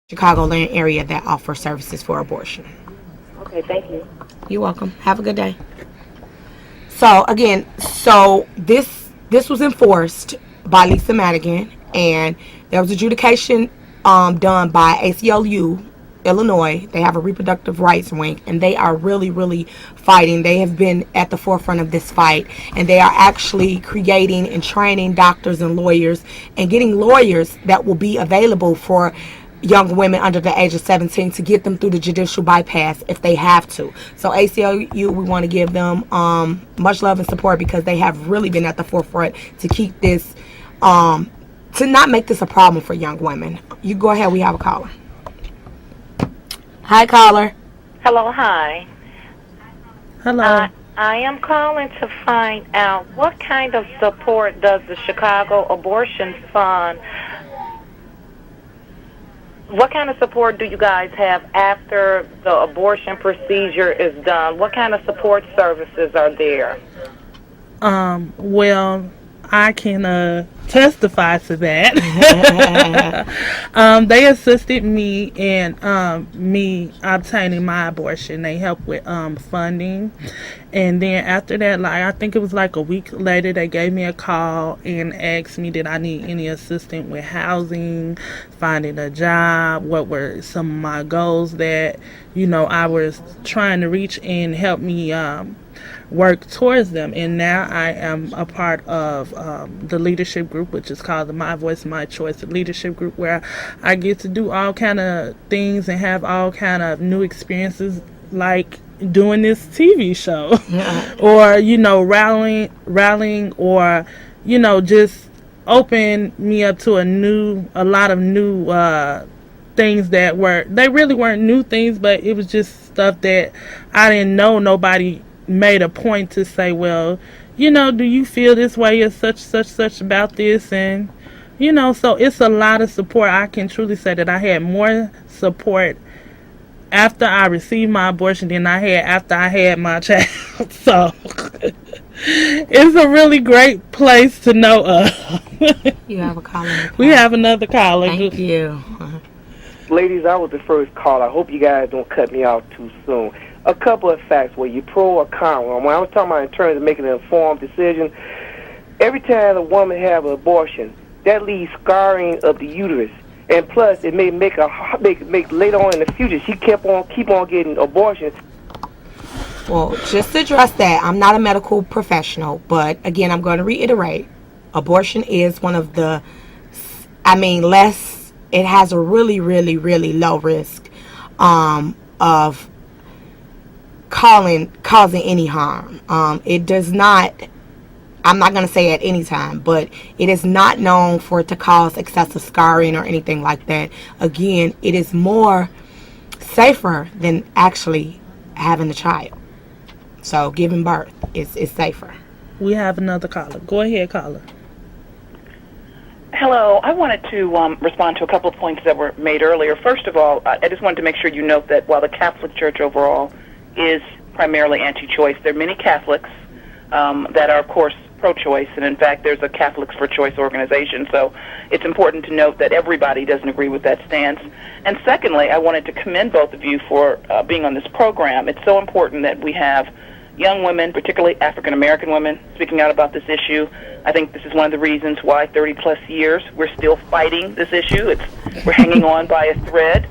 Chicagoland area that offer services for abortion. Okay, thank you. You're welcome. Have a good day. So again, this was enforced by Lisa Madigan, and there was adjudication done by ACLU Illinois. They have a reproductive rights wing, and they are really, really fighting. They have been at the forefront of this fight, and they are actually creating and training doctors and lawyers, and getting lawyers that will be available for young women under the age of 17 to get them through the judicial bypass if they have to. So ACLU, we want to give them much love and support, because they have really been at the forefront to keep this, to not make this a problem for young women. You go ahead, we have a caller. Hi, caller. Hello, hi. Hello. I am calling to find out what kind of support does the Chicago Abortion Fund, what kind of support do you guys have after the abortion procedure is done? What kind of support services are there? Well, I can testify to that. They assisted me in me obtaining my abortion. They helped with funding, and then after that, like I think it was like a week later, they gave me a call and asked me did I need any assistance with housing, finding a job, what were some of my goals that I was trying to reach, and help me work towards them. And now I am a part of the leadership group, which is called the My Voice My Choice leadership group, where I get to do all kind of things and have all kind of new experiences, like doing this TV show. Or rallying or just open me up to a lot of new things that they really weren't new things, but it was just stuff that I didn't know. Nobody made a point to say, well, do you feel this way or such about this? And so it's a lot of support. I can truly say that I had more support after I received my abortion than I had after I had my child. So it's a really great place to know of. You have a caller. We have another caller. Thank you. Ladies, I was the first caller. I hope you guys don't cut me off too soon. A couple of facts where you pro or con. When I was talking about in terms of making an informed decision, every time a woman have an abortion, that leaves scarring of the uterus, and plus it may make later on in the future she keep on getting abortions. Well, just to address that, I'm not a medical professional, but again, I'm going to reiterate, abortion is one of the, it has a really, really, really low risk of causing any harm. It does not, I'm not going to say at any time, but it is not known for it to cause excessive scarring or anything like that. Again, it is more safer than actually having a child. So giving birth is safer. We have another caller. Go ahead, caller. Hello. I wanted to respond to a couple of points that were made earlier. First of all, I just wanted to make sure you note that while the Catholic Church overall is primarily anti-choice, there are many Catholics that are, of course, pro-choice, and in fact, there's a Catholics for Choice organization, so it's important to note that everybody doesn't agree with that stance. And secondly, I wanted to commend both of you for being on this program. It's so important that we have young women, particularly African-American women, speaking out about this issue. I think this is one of the reasons why 30-plus years we're still fighting this issue. We're hanging on by a thread.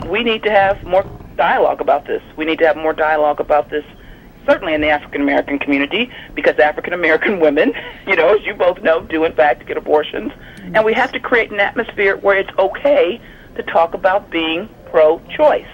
We need to have more dialogue about this. We need to have more dialogue about this, certainly in the African-American community, because African-American women, as you both know, do in fact get abortions. And we have to create an atmosphere where it's okay to talk about being pro-choice,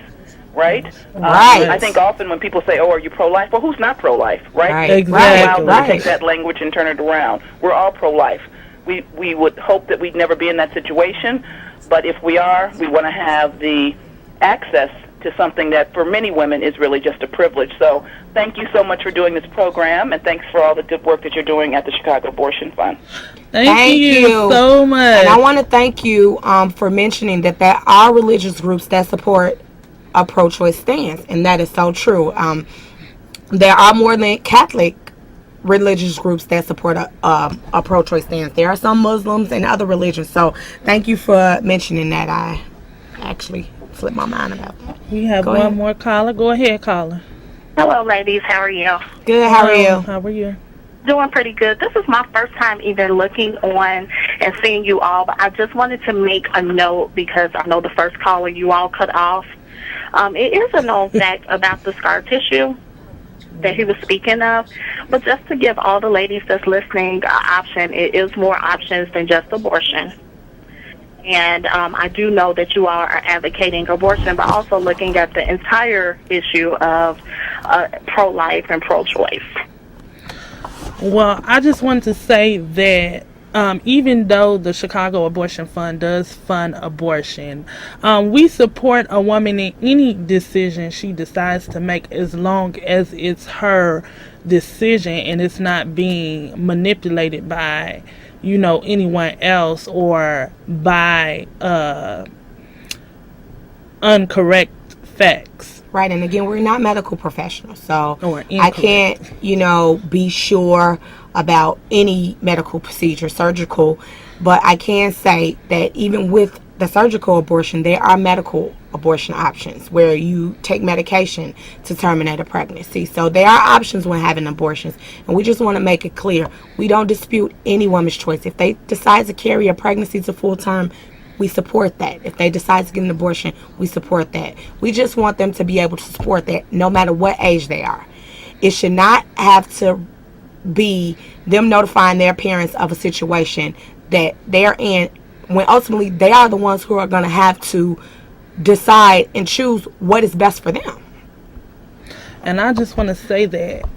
right? Right. I think often when people say, oh, are you pro-life? Well, who's not pro-life, right? Right. Exactly. Wow, take that language and turn it around. We're all pro-life. We would hope that we'd never be in that situation, but if we are, we want to have the access to something that for many women is really just a privilege. So thank you so much for doing this program, and thanks for all the good work that you're doing at the Chicago Abortion Fund. Thank you so much. And I want to thank you for mentioning that there are religious groups that support a pro-choice stance, and that is so true. There are more than Catholic religious groups that support a pro-choice stance. There are some Muslims and other religions, so thank you for mentioning that. actually slipped my mind about that. We have Go one ahead. more caller. Go ahead, caller. Hello, ladies. How are you? Good. How are Hello, you? How are you? Doing pretty good. This is my first time even looking on and seeing you all, but I just wanted to make a note because I know the first caller you all cut off. It is a known fact about the scar tissue that he was speaking of, but just to give all the ladies that's listening an option, it is more options than just abortion. And I do know that you all are advocating abortion, but also looking at the entire issue of pro-life and pro-choice. Well, I just wanted to say that even though the Chicago Abortion Fund does fund abortion, we support a woman in any decision she decides to make as long as it's her decision and it's not being manipulated by, anyone else or by incorrect facts. Right, and again, we're not medical professionals, so Or I incorrect. can't, be sure about any medical procedure, surgical, but I can say that even with the surgical abortion, there are medical abortion options where you take medication to terminate a pregnancy. So there are options when having abortions, and we just want to make it clear, we don't dispute any woman's choice. If they decide to carry a pregnancy to full term, we support that. If they decide to get an abortion, we support that. We just want them to be able to support that no matter what age they are. It should not have to be them notifying their parents of a situation that they're in when ultimately they are the ones who are going to have to decide and choose what is best for them. And I just want to say that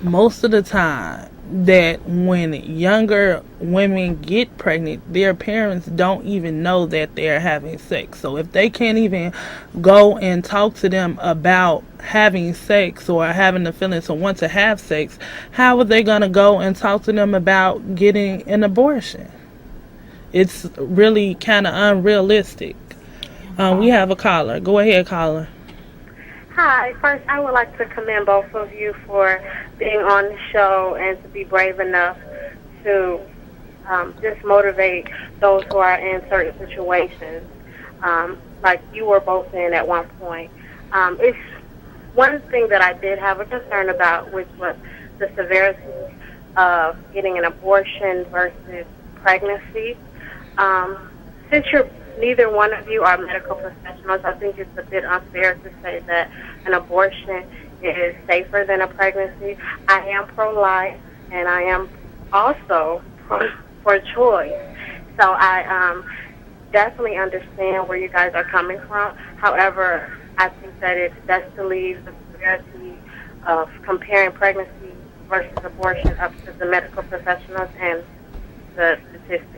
most of the time that when younger women get pregnant, their parents don't even know that they're having sex. So if they can't even go and talk to them about having sex or having the feelings to want to have sex, how are they going to go and talk to them about getting an abortion? It's really kind of unrealistic. We have a caller. Go ahead, caller. Hi. First, I would like to commend both of you for being on the show and to be brave enough to just motivate those who are in certain situations, like you were both in at one point. It's one thing that I did have a concern about, which was the severity of getting an abortion versus pregnancy. Since neither one of you are medical professionals, I think it's a bit unfair to say that an abortion is safer than a pregnancy. I am pro-life, and I am also pro-choice. So I definitely understand where you guys are coming from. However, I think that it's best to leave the severity of comparing pregnancy versus abortion up to the medical professionals and the statistics.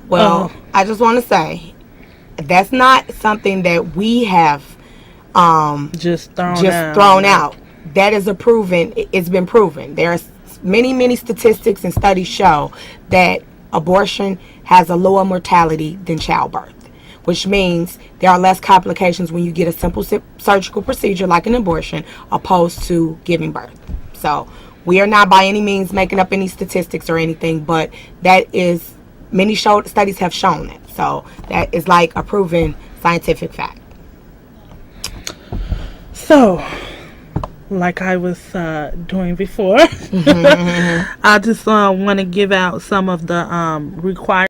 Well, I just want to say that's not something that we have Just thrown out. That is it's been proven. There's many statistics and studies show that abortion has a lower mortality than childbirth, which means there are less complications when you get a simple surgical procedure like an abortion opposed to giving birth. So we are not by any means making up any statistics or anything, but that is many studies have shown that. So that is like a proven scientific fact. So, like I was doing before, I just want to give out some of the required